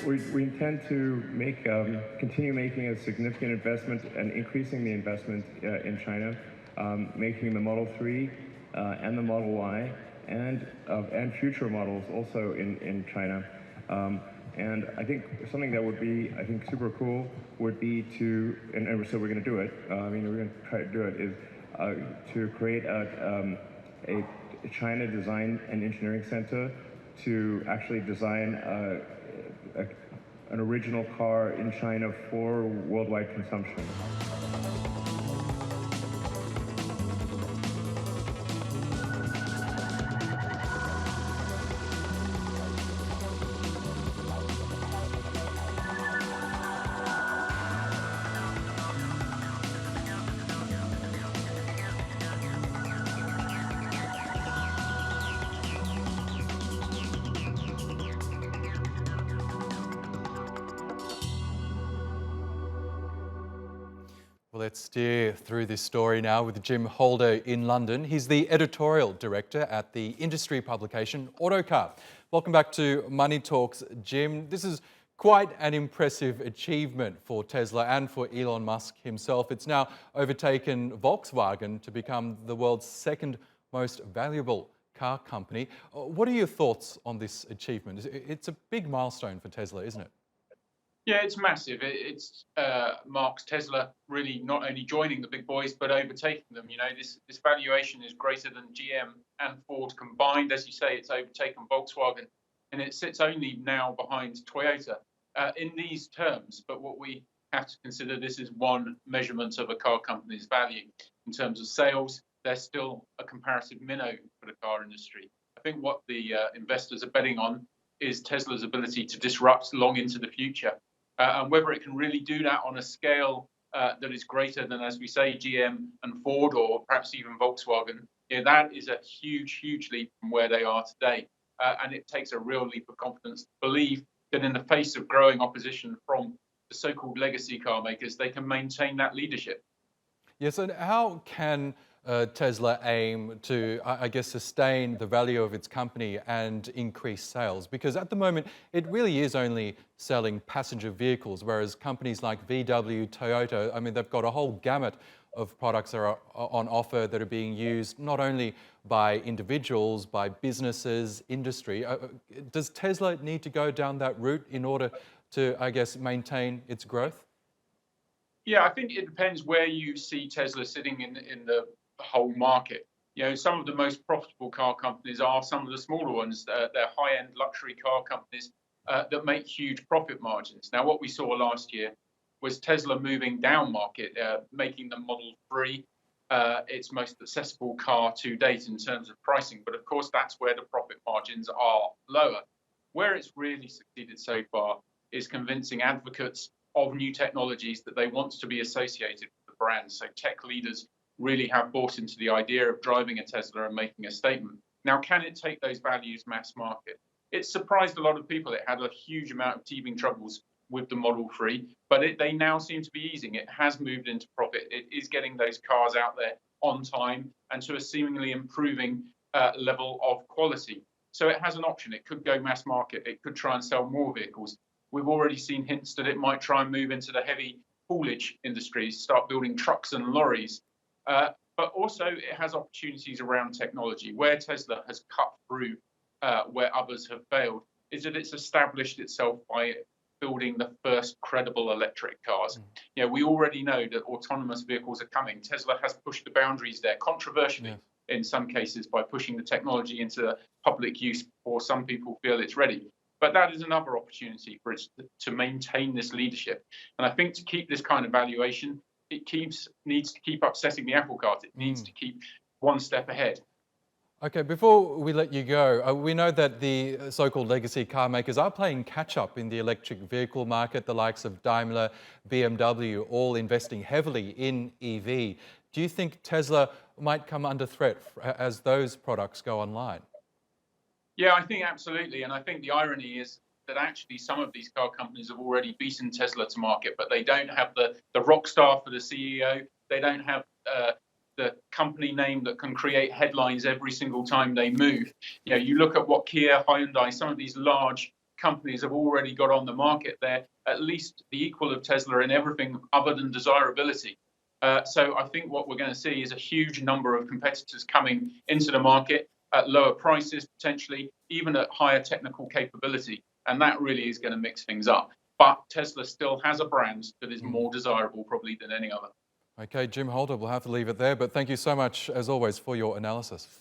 we intend to continue making a significant investment and increasing the investment in China, making the Model 3 and the Model Y and future models also in China. And I think something that would be, I think, super cool would be to, and so we're going to do it, we're going to try to do it, is to create a China Design and Engineering Center to actually design an original car in China for worldwide consumption. Well, let's steer through this story now with Jim Holder in London. He's the editorial director at the industry publication Autocar. Welcome back to Money Talks, Jim. This is quite an impressive achievement for Tesla and for Elon Musk himself. It's now overtaken Volkswagen to become the world's second most valuable car company. What are your thoughts on this achievement? It's a big milestone for Tesla, isn't it? Yeah, it's massive. It marks Tesla really not only joining the big boys, but overtaking them. You know, this valuation is greater than GM and Ford combined. As you say, it's overtaken Volkswagen, and it sits only now behind Toyota in these terms. But what we have to consider, this is one measurement of a car company's value. In terms of sales, they're still a comparative minnow for the car industry. I think what the investors are betting on is Tesla's ability to disrupt long into the future. And whether it can really do that on a scale that is greater than, as we say, GM and Ford, or perhaps even Volkswagen, that is a huge, huge leap from where they are today. And it takes a real leap of confidence to believe that in the face of growing opposition from the so-called legacy car makers, they can maintain that leadership. Yes, and how can Tesla aim to, I guess, sustain the value of its company and increase sales? Because at the moment, it really is only selling passenger vehicles, whereas companies like VW, Toyota, I mean, they've got a whole gamut of products that are on offer that are being used not only by individuals, by businesses, industry. Does Tesla need to go down that route in order to, I guess, maintain its growth? Yeah, I think it depends where you see Tesla sitting in the whole market. You know, some of the most profitable car companies are some of the smaller ones. They're high-end luxury car companies that make huge profit margins. Now, what we saw last year was Tesla moving down market, making the Model 3 its most accessible car to date in terms of pricing. But of course, that's where the profit margins are lower. Where it's really succeeded so far is convincing advocates of new technologies that they want to be associated with the brand. So tech leaders really have bought into the idea of driving a Tesla and making a statement. Now, can it take those values mass market? It surprised a lot of people. It had a huge amount of teething troubles with the Model 3, but they now seem to be easing. It has moved into profit. It is getting those cars out there on time and to a seemingly improving level of quality. So it has an option. It could go mass market. It could try and sell more vehicles. We've already seen hints that it might try and move into the heavy haulage industries, start building trucks and lorries. But also it has opportunities around technology. Where Tesla has cut through where others have failed is that it's established itself by building the first credible electric cars. You know, we already know that autonomous vehicles are coming. Tesla has pushed the boundaries there, controversially in some cases, by pushing the technology into public use before some people feel it's ready. But that is another opportunity for it to maintain this leadership. And I think to keep this kind of valuation, it needs to keep upsetting the apple cart. It needs to keep one step ahead. Okay, before we let you go, we know that the so-called legacy car makers are playing catch-up in the electric vehicle market, the likes of Daimler, BMW, all investing heavily in EV. Do you think Tesla might come under threat as those products go online? Yeah, I think absolutely. And I think the irony is that actually some of these car companies have already beaten Tesla to market, but they don't have the rock star for the CEO. They don't have the company name that can create headlines every single time they move. You know, you look at what Kia, Hyundai, some of these large companies have already got on the market. They're at least the equal of Tesla in everything other than desirability. So I think what we're going to see is a huge number of competitors coming into the market at lower prices, potentially even at higher technical capability. And that really is going to mix things up. But Tesla still has a brand that is more desirable probably than any other. Okay, Jim Holder, we'll have to leave it there, but thank you so much, as always, for your analysis.